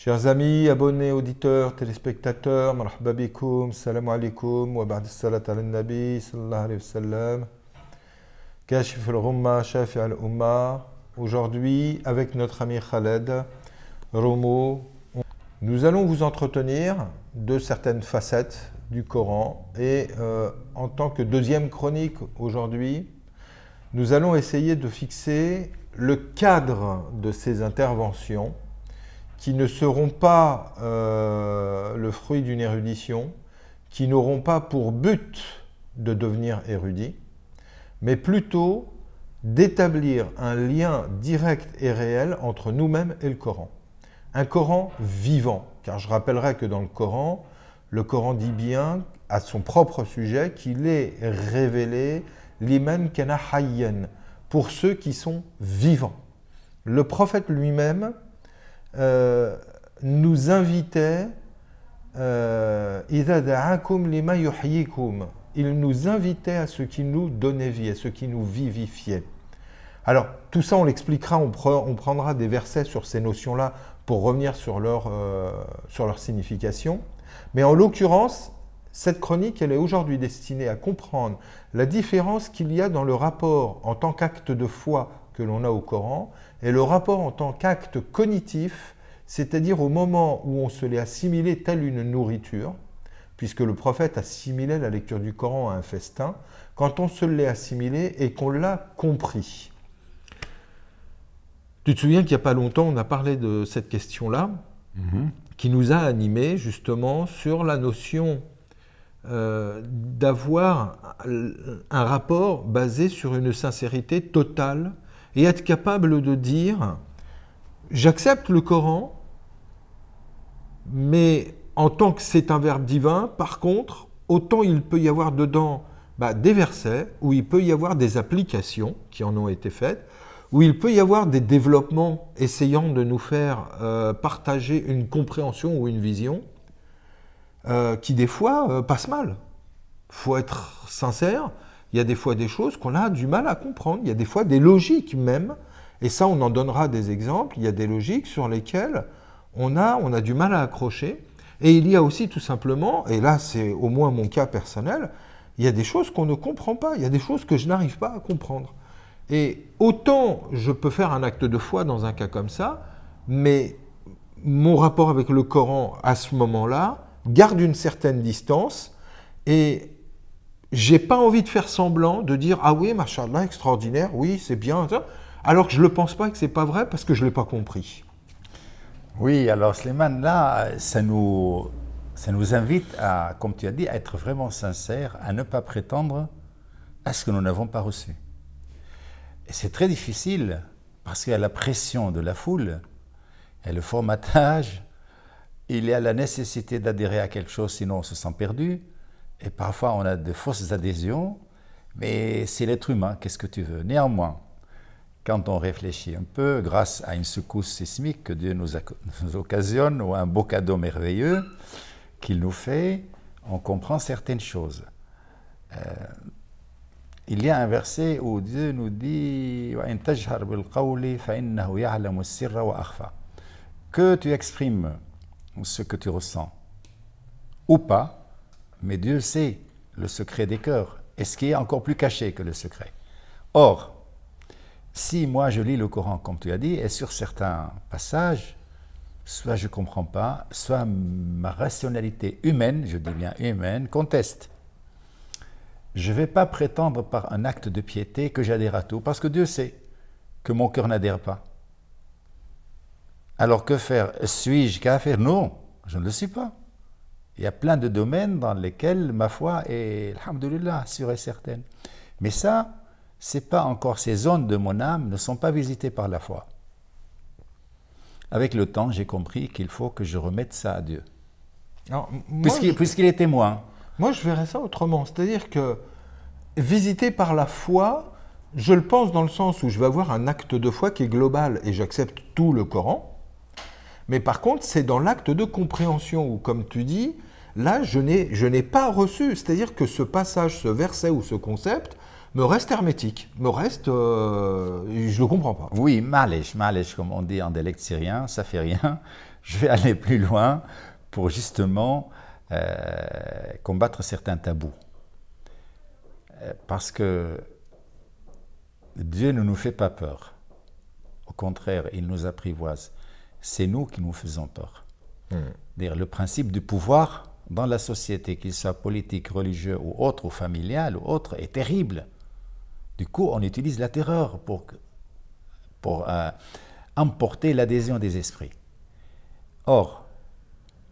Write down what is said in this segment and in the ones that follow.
Chers amis, abonnés, auditeurs, téléspectateurs, marhaba bikoum, salam alaikum, wa ba'd salat ala nabi, sallallahu alayhi wa sallam, kashif al-ghumma, shafi al-umma. Aujourd'hui, avec notre ami Khaled Romo, nous allons vous entretenir de certaines facettes du Coran et en tant que deuxième chronique aujourd'hui, nous allons essayer de fixer le cadre de ces interventions qui ne seront pas le fruit d'une érudition, qui n'auront pas pour but de devenir érudit, mais plutôt d'établir un lien direct et réel entre nous-mêmes et le Coran. Un Coran vivant, car je rappellerai que dans le Coran dit bien à son propre sujet qu'il est révélé liman kana hayyan, pour ceux qui sont vivants. Le prophète lui-même nous invitait إِذَا دَعَاكُمْ لِمَا يُحْيِيكُمْ. Il nous invitait à ce qui nous donnait vie, à ce qui nous vivifiait. Alors, tout ça, on l'expliquera, on prendra des versets sur ces notions-là pour revenir sur leur signification. Mais en l'occurrence, cette chronique, elle est aujourd'hui destinée à comprendre la différence qu'il y a dans le rapport en tant qu'acte de foi que l'on a au Coran et le rapport en tant qu'acte cognitif, c'est-à-dire au moment où on se l'est assimilé telle une nourriture, puisque le prophète assimilait la lecture du Coran à un festin, quand on se l'est assimilé et qu'on l'a compris. Tu te souviens qu'il n'y a pas longtemps, on a parlé de cette question-là, qui nous a animés justement sur la notion d'avoir un rapport basé sur une sincérité totale et être capable de dire « j'accepte le Coran, mais en tant que c'est un verbe divin, par contre, autant il peut y avoir dedans des versets, où il peut y avoir des applications qui en ont été faites, où il peut y avoir des développements essayant de nous faire partager une compréhension ou une vision qui des fois passent mal. Il faut être sincère, il y a des fois des choses qu'on a du mal à comprendre, il y a des fois des logiques même, et ça on en donnera des exemples, il y a des logiques sur lesquelles on a du mal à accrocher, et il y a aussi tout simplement, et là c'est au moins mon cas personnel, il y a des choses qu'on ne comprend pas, il y a des choses que je n'arrive pas à comprendre. Et autant je peux faire un acte de foi dans un cas comme ça, mais mon rapport avec le Coran à ce moment-là garde une certaine distance, et j'ai pas envie de faire semblant de dire « Ah oui, machallah, extraordinaire, oui, c'est bien, ça », alors que je ne le pense pas, que c'est pas vrai, parce que je ne l'ai pas compris. Oui, alors Slimane, là, ça nous invite à, comme tu as dit, à être vraiment sincère, à ne pas prétendre à ce que nous n'avons pas reçu. Et c'est très difficile, parce qu'il y a la pression de la foule, il y a le formatage, il y a la nécessité d'adhérer à quelque chose, sinon on se sent perdu. Et parfois, on a de fausses adhésions, mais c'est l'être humain, qu'est-ce que tu veux? Néanmoins, quand on réfléchit un peu, grâce à une secousse sismique que Dieu nous occasionne, ou un beau cadeau merveilleux qu'il nous fait, on comprend certaines choses. Il y a un verset où Dieu nous dit que tu exprimes ce que tu ressens ou pas, mais Dieu sait le secret des cœurs, et ce qui est encore plus caché que le secret. Or, si moi je lis le Coran, comme tu as dit, et sur certains passages, soit je ne comprends pas, soit ma rationalité humaine, je dis bien humaine, conteste. Je ne vais pas prétendre par un acte de piété que j'adhère à tout, parce que Dieu sait que mon cœur n'adhère pas. Alors que faire? Suis-je kafir? Non, je ne le suis pas. Il y a plein de domaines dans lesquels ma foi est, alhamdoulilah, sûre et certaine. Mais ça, c'est pas encore, ces zones de mon âme ne sont pas visitées par la foi. Avec le temps, j'ai compris qu'il faut que je remette ça à Dieu. Puisqu'il est témoin. Moi, je verrais ça autrement. C'est-à-dire que visité par la foi, je le pense dans le sens où je vais avoir un acte de foi qui est global et j'accepte tout le Coran. Mais par contre, c'est dans l'acte de compréhension où, comme tu dis, là, je n'ai pas reçu. C'est-à-dire que ce passage, ce verset ou ce concept me reste hermétique, me reste... je ne le comprends pas. Oui, malish, comme on dit en dialecte syrien, ça fait rien. je vais aller plus loin pour justement combattre certains tabous. Parce que Dieu ne nous fait pas peur. Au contraire, il nous apprivoise. C'est nous qui nous faisons peur. Le principe du pouvoir dans la société, qu'il soit politique, religieux ou autre, ou familial ou autre, est terrible. Du coup, on utilise la terreur pour emporter l'adhésion des esprits. Or,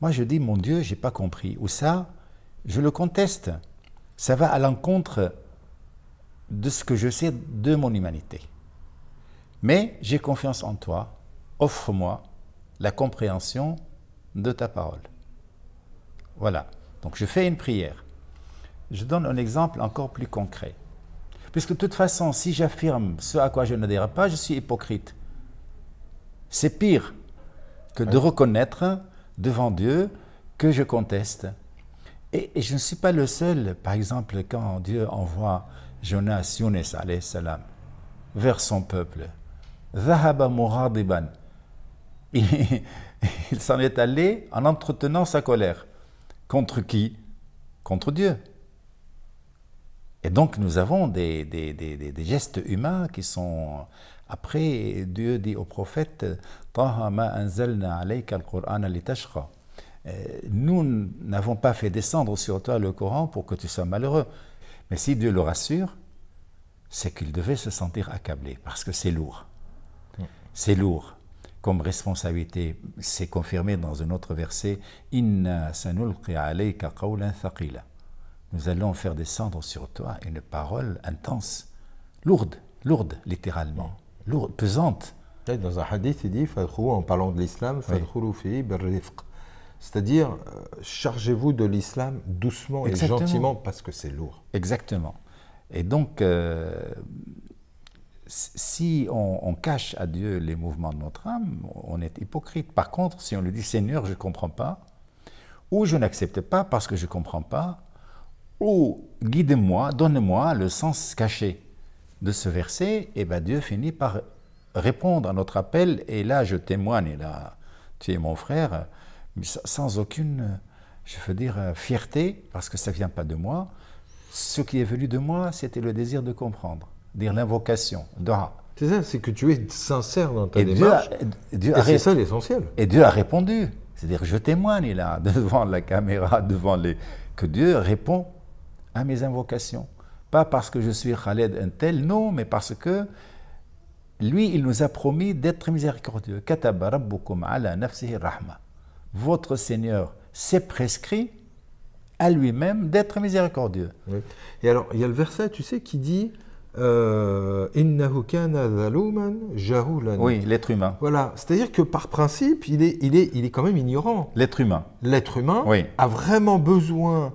moi je dis, mon Dieu, je n'ai pas compris. Ou ça, je le conteste. Ça va à l'encontre de ce que je sais de mon humanité. Mais j'ai confiance en toi. Offre-moi la compréhension de ta parole. Voilà. Donc je fais une prière. Je donne un exemple encore plus concret. Puisque de toute façon, si j'affirme ce à quoi je n'adhère pas, je suis hypocrite. C'est pire que de reconnaître devant Dieu que je conteste. Et je ne suis pas le seul. Par exemple, quand Dieu envoie Jonas, Younes, alayhi salam, vers son peuple, Dhahaba mughadiban. Il s'en est allé en entretenant sa colère. Contre qui? Contre Dieu. Et donc nous avons des gestes humains qui sont... Après, Dieu dit au prophète, Taha ma anzalna alayka al-Qur'ana litashqa. Nous n'avons pas fait descendre sur toi le Coran pour que tu sois malheureux. Mais si Dieu le rassure, c'est qu'il devait se sentir accablé, parce que c'est lourd. C'est lourd comme responsabilité. C'est confirmé dans un autre verset, Inna sanulqi alayka qawlan thaqila. Nous allons faire descendre sur toi une parole intense, lourde, littéralement, lourde, pesante. Dans un hadith, il dit, en parlant de l'islam, c'est-à-dire, chargez-vous de l'islam doucement et gentiment, parce que c'est lourd. Exactement. Et donc, si on cache à Dieu les mouvements de notre âme, on est hypocrite. Par contre, si on lui dit, Seigneur, je ne comprends pas, ou je n'accepte pas parce que je ne comprends pas, ou guide-moi, donne-moi le sens caché de ce verset, et bien Dieu finit par répondre à notre appel, et là je témoigne, et là tu es mon frère, mais sans aucune, je veux dire, fierté, parce que ça ne vient pas de moi. Ce qui est venu de moi, c'était le désir de comprendre, dire l'invocation, dua. C'est ça, c'est que tu es sincère dans ta démarche, et c'est ça l'essentiel. Et Dieu a répondu, c'est-à-dire je témoigne là, devant la caméra, que Dieu répond à mes invocations. Pas parce que je suis Khaled un tel, non, mais parce que lui, il nous a promis d'être miséricordieux. Kataba rabbukum ala nafsihi rahma. Votre Seigneur s'est prescrit à lui-même d'être miséricordieux. Oui. Et alors, il y a le verset, tu sais, qui dit Innahu kana zaluman jahulan. Oui, l'être humain. Voilà, c'est-à-dire que par principe, il est quand même ignorant. L'être humain. L'être humain oui. a vraiment besoin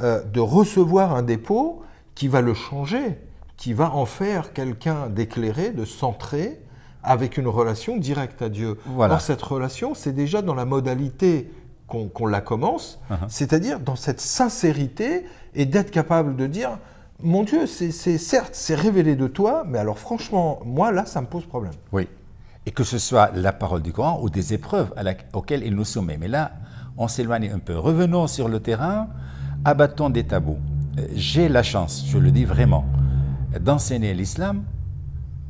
de recevoir un dépôt qui va le changer, qui va en faire quelqu'un d'éclairé, de centré, avec une relation directe à Dieu. Voilà. Or, cette relation, c'est déjà dans la modalité qu'on la commence, c'est-à-dire dans cette sincérité et d'être capable de dire « Mon Dieu, certes, c'est révélé de toi, mais alors franchement, moi, là, ça me pose problème. » Oui, et que ce soit la parole du Coran ou des épreuves auxquelles il nous soumet. Mais là, on s'éloigne un peu. Revenons sur le terrain, abattons des tabous. J'ai la chance, je le dis vraiment, d'enseigner l'islam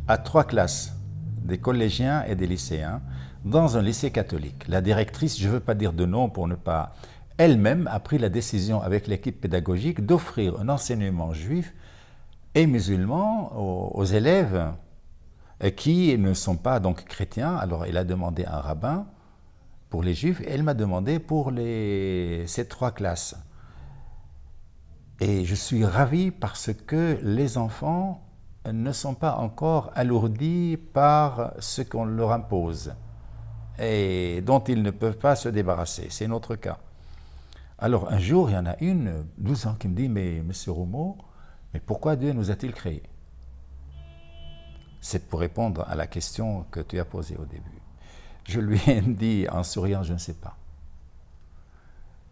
à 3 classes, des collégiens et des lycéens, dans un lycée catholique. La directrice, je ne veux pas dire de nom pour ne pas... Elle-même a pris la décision avec l'équipe pédagogique d'offrir un enseignement juif et musulman aux élèves qui ne sont pas donc chrétiens. Alors elle a demandé un rabbin pour les juifs et elle m'a demandé pour ces 3 classes. Et je suis ravi parce que les enfants ne sont pas encore alourdis par ce qu'on leur impose et dont ils ne peuvent pas se débarrasser. C'est notre cas. Alors un jour, il y en a une, 12 ans, qui me dit « Mais monsieur Roumeau, mais pourquoi Dieu nous a-t-il créés ?» C'est pour répondre à la question que tu as posée au début. Je lui ai dit en souriant « Je ne sais pas ».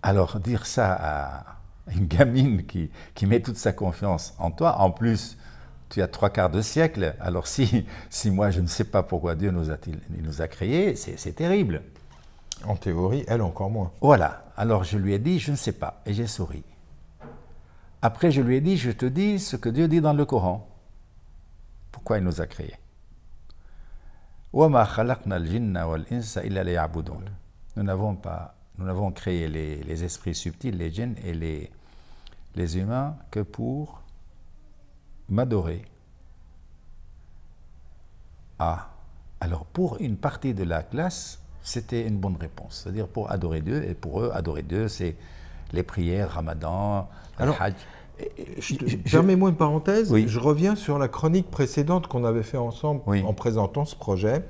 Alors dire ça à une gamine qui met toute sa confiance en toi, en plus tu as 3/4 de siècle, alors si moi je ne sais pas pourquoi Dieu nous a créés, c'est terrible. En théorie, elle encore moins. Voilà. Alors je lui ai dit, je ne sais pas, et j'ai souri. Après, je lui ai dit, je te dis ce que Dieu dit dans le Coran. Pourquoi il nous a créés. وَمَا خَلَقْنَا الْجِنَّ وَالْإِنسَ إِلَّا لِيَعْبُدُونَ. Nous n'avons créé les esprits subtils, les djinns et les humains que pour m'adorer. Ah, alors pour une partie de la classe, c'était une bonne réponse. C'est-à-dire pour adorer Dieu, et pour eux, adorer Dieu, c'est les prières, Ramadan, le Hajj. Permets-moi une parenthèse, Oui. je reviens sur la chronique précédente qu'on avait fait ensemble Oui. en présentant ce projet,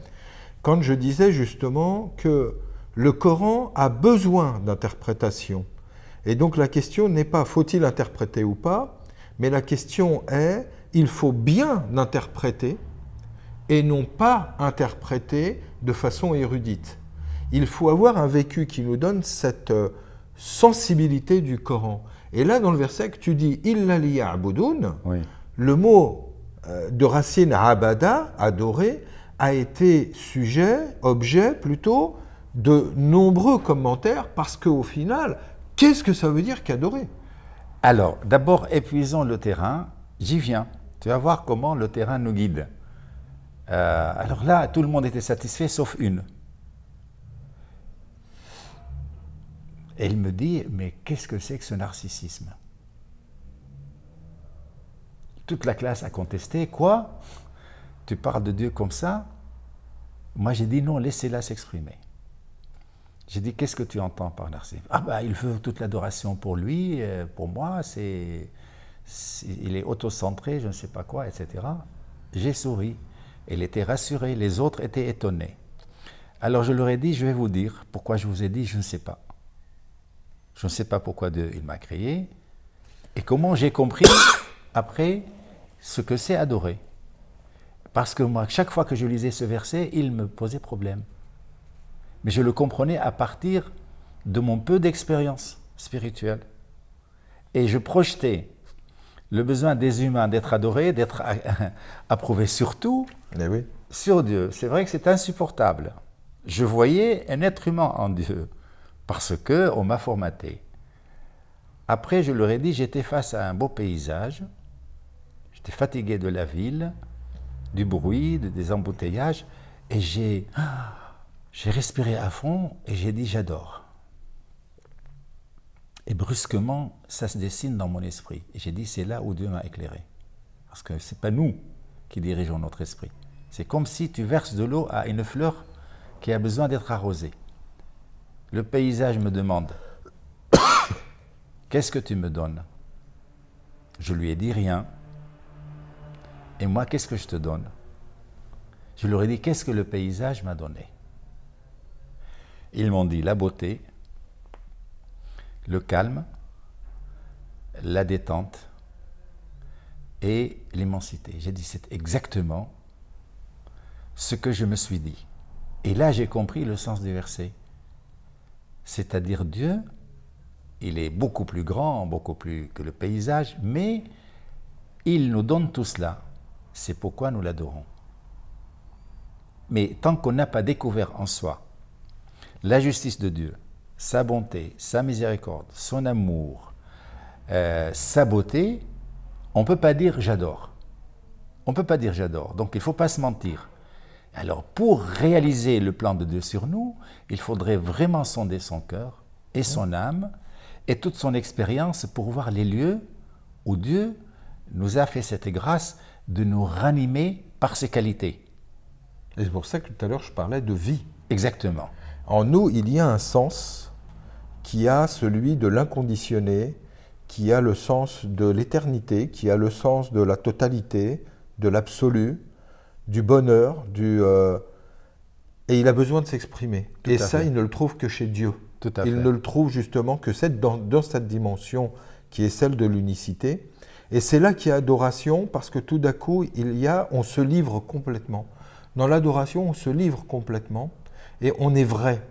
quand je disais justement que le Coran a besoin d'interprétation. Et donc la question n'est pas faut-il interpréter ou pas, mais la question est il faut bien interpréter et non pas interpréter de façon érudite. Il faut avoir un vécu qui nous donne cette sensibilité du Coran. Et là, dans le verset que tu dis « Illa liya'budun », Oui. le mot de racine « abada », adorer, a été objet plutôt de nombreux commentaires parce qu'au final, qu'est-ce que ça veut dire qu'adorer? Alors, d'abord, épuisons le terrain. J'y viens. Tu vas voir comment le terrain nous guide. Alors là, tout le monde était satisfait, sauf une. Et il me dit, mais qu'est-ce que c'est que ce narcissisme? Toute la classe a contesté. Quoi? Tu parles de Dieu comme ça? Moi, j'ai dit non, laissez-la s'exprimer. J'ai dit, qu'est-ce que tu entends par narcissisme? Ah ben, il veut toute l'adoration pour lui, pour moi, il est autocentré, je ne sais pas quoi, etc. J'ai souri. Elle était rassurée, les autres étaient étonnés. Alors je leur ai dit, je vais vous dire pourquoi je vous ai dit, je ne sais pas. Je ne sais pas pourquoi Dieu il m'a créé et comment j'ai compris après ce que c'est adorer. Parce que moi, chaque fois que je lisais ce verset, il me posait problème. Mais je le comprenais à partir de mon peu d'expérience spirituelle. Et je projetais le besoin des humains d'être adorés, d'être approuvés surtout oui. sur Dieu. C'est vrai que c'est insupportable. Je voyais un être humain en Dieu parce qu'on m'a formaté. Après, je leur ai dit, j'étais face à un beau paysage, j'étais fatigué de la ville, du bruit, des embouteillages, et j'ai respiré à fond et j'ai dit, j'adore. Et brusquement, ça se dessine dans mon esprit. Et j'ai dit, c'est là où Dieu m'a éclairé. Parce que ce n'est pas nous qui dirigeons notre esprit. C'est comme si tu verses de l'eau à une fleur qui a besoin d'être arrosée. Le paysage me demande, qu'est-ce que tu me donnes? Je lui ai dit rien. Et moi, qu'est-ce que je te donne? Je leur ai dit, qu'est-ce que le paysage m'a donné? Ils m'ont dit la beauté, le calme, la détente et l'immensité. J'ai dit, c'est exactement ce que je me suis dit. Et là, j'ai compris le sens du verset. C'est-à-dire Dieu, il est beaucoup plus grand, beaucoup plus que le paysage, mais il nous donne tout cela. C'est pourquoi nous l'adorons. Mais tant qu'on n'a pas découvert en soi la justice de Dieu, sa bonté, sa miséricorde, son amour, sa beauté, on ne peut pas dire j'adore. On ne peut pas dire j'adore. Donc il ne faut pas se mentir. Alors pour réaliser le plan de Dieu sur nous, il faudrait vraiment sonder son cœur et son âme et toute son expérience pour voir les lieux où Dieu nous a fait cette grâce de nous ranimer par ses qualités. Et c'est pour ça que tout à l'heure je parlais de vie. Exactement. En nous, il y a un sens qui a celui de l'inconditionné, qui a le sens de l'éternité, qui a le sens de la totalité, de l'absolu, du bonheur, et il a besoin de s'exprimer. Et ça, il ne le trouve que chez Dieu. Il ne le trouve justement que dans cette dimension qui est celle de l'unicité. Et c'est là qu'il y a adoration, parce que tout d'un coup, on se livre complètement. Dans l'adoration, on se livre complètement et on est vrai.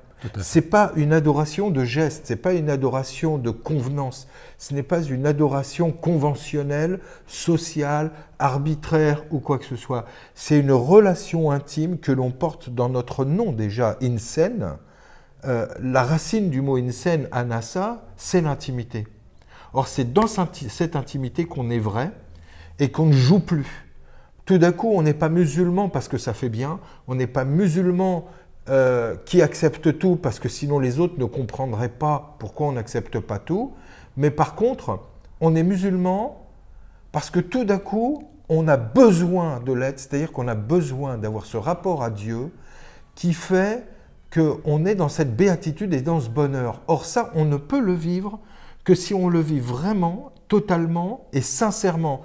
Ce n'est pas une adoration de geste, ce n'est pas une adoration de convenance, ce n'est pas une adoration conventionnelle, sociale, arbitraire ou quoi que ce soit. C'est une relation intime que l'on porte dans notre nom déjà, in scène, la racine du mot insen, anasa, c'est l'intimité. Or, c'est dans cette intimité qu'on est vrai et qu'on ne joue plus. Tout d'un coup, on n'est pas musulman parce que ça fait bien, on n'est pas musulman qui accepte tout parce que sinon les autres ne comprendraient pas pourquoi on n'accepte pas tout, mais par contre, on est musulman parce que tout d'un coup, on a besoin de l'aide, c'est-à-dire qu'on a besoin d'avoir ce rapport à Dieu qui fait qu'on est dans cette béatitude et dans ce bonheur. Or ça, on ne peut le vivre que si on le vit vraiment, totalement et sincèrement.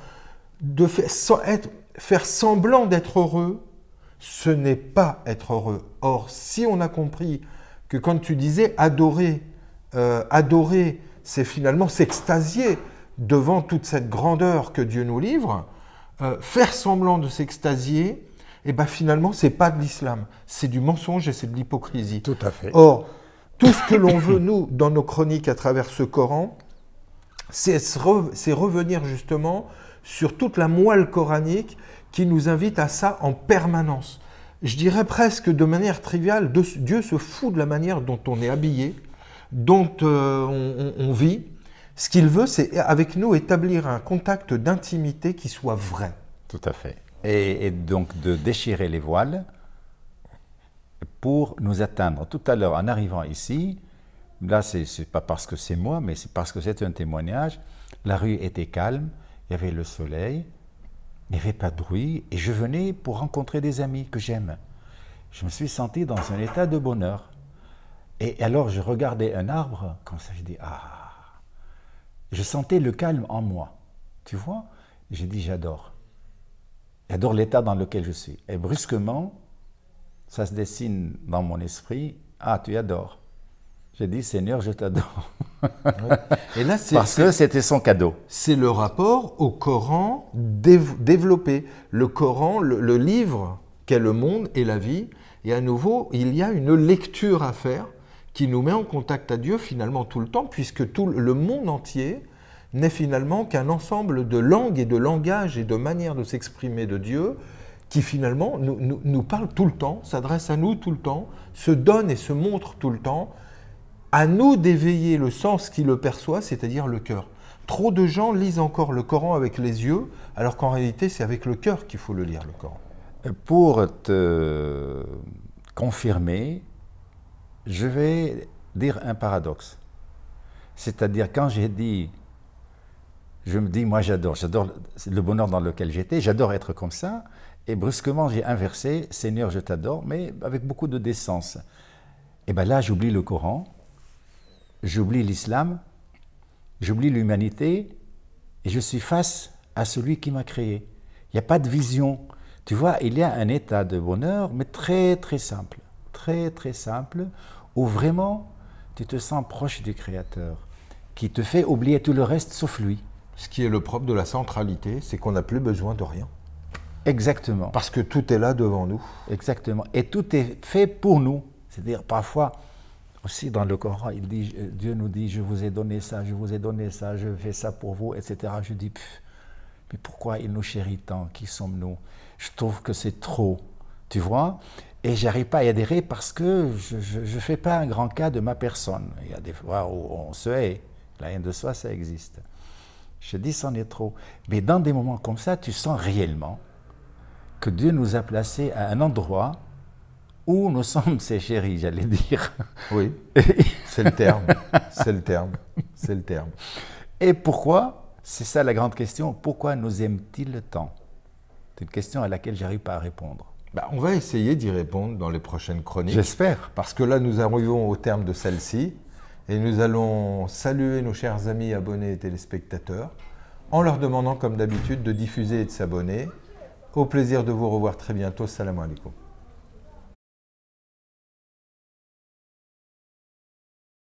De faire semblant d'être heureux, ce n'est pas être heureux. Or, si on a compris que quand tu disais adorer, adorer, c'est finalement s'extasier devant toute cette grandeur que Dieu nous livre, faire semblant de s'extasier, et ben finalement, ce n'est pas de l'islam, c'est du mensonge et c'est de l'hypocrisie. Tout à fait. Or, tout ce que l'on veut, nous, dans nos chroniques à travers ce Coran, c'est revenir justement sur toute la moelle coranique qui nous invite à ça en permanence. Je dirais presque de manière triviale, Dieu se fout de la manière dont on est habillé, dont on vit. Ce qu'il veut, c'est avec nous établir un contact d'intimité qui soit vrai. Tout à fait. Et donc de déchirer les voiles pour nous atteindre. Tout à l'heure, en arrivant ici, là, c'est pas parce que c'est moi, mais c'est parce que c'est un témoignage. La rue était calme, il y avait le soleil, il n'y avait pas de bruit, et je venais pour rencontrer des amis que j'aime. Je me suis senti dans un état de bonheur. Et alors, je regardais un arbre, comme ça, je dis, ah, je sentais le calme en moi, tu vois. J'ai dit, j'adore. J'adore l'état dans lequel je suis. Et brusquement, ça se dessine dans mon esprit, ah, tu adores. J'ai dit, Seigneur, je t'adore. Ouais. Et là, parce que c'était son cadeau. C'est le rapport au Coran développé. Le Coran, le livre qu'est le monde et la vie. Et à nouveau, il y a une lecture à faire qui nous met en contact à Dieu finalement tout le temps, puisque tout le monde entier n'est finalement qu'un ensemble de langues et de langages et de manières de s'exprimer de Dieu qui finalement nous parle tout le temps, s'adresse à nous tout le temps, se donne et se montre tout le temps. À nous d'éveiller le sens qui le perçoit, c'est-à-dire le cœur. Trop de gens lisent encore le Coran avec les yeux, alors qu'en réalité, c'est avec le cœur qu'il faut le lire, le Coran. Pour te confirmer, je vais dire un paradoxe. C'est-à-dire, quand j'ai dit, je me dis, moi j'adore le bonheur dans lequel j'étais, j'adore être comme ça, et brusquement j'ai inversé, Seigneur, je t'adore, mais avec beaucoup de décence. Et bien là, j'oublie le Coran, j'oublie l'islam, j'oublie l'humanité, et je suis face à celui qui m'a créé. Il n'y a pas de vision. Tu vois, il y a un état de bonheur, mais très très simple, où vraiment tu te sens proche du Créateur, qui te fait oublier tout le reste sauf lui. Ce qui est le propre de la centralité, c'est qu'on n'a plus besoin de rien. Exactement. Parce que tout est là devant nous. Exactement. Et tout est fait pour nous. C'est-à-dire, parfois, aussi dans le Coran, Dieu nous dit, je vous ai donné ça, je vous ai donné ça, je fais ça pour vous, etc. Je dis, mais pourquoi il nous chérit tant? Qui sommes-nous? Je trouve que c'est trop, tu vois? Et j'arrive pas à y adhérer parce que je ne fais pas un grand cas de ma personne. Il y a des fois où on se hait. La haine de soi, ça existe. Je dis, c'en est trop. Mais dans des moments comme ça, tu sens réellement que Dieu nous a placés à un endroit où nous sommes ses chéris, j'allais dire. Oui, c'est le terme, c'est le terme, c'est le terme. Et pourquoi? C'est ça la grande question. Pourquoi nous aime-t-il tant? C'est une question à laquelle j'arrive pas à répondre. On va essayer d'y répondre dans les prochaines chroniques. J'espère. Parce que là, nous arrivons au terme de celle-ci et nous allons saluer nos chers amis abonnés et téléspectateurs en leur demandant, comme d'habitude, de diffuser et de s'abonner. Au plaisir de vous revoir très bientôt. Salam alaikum.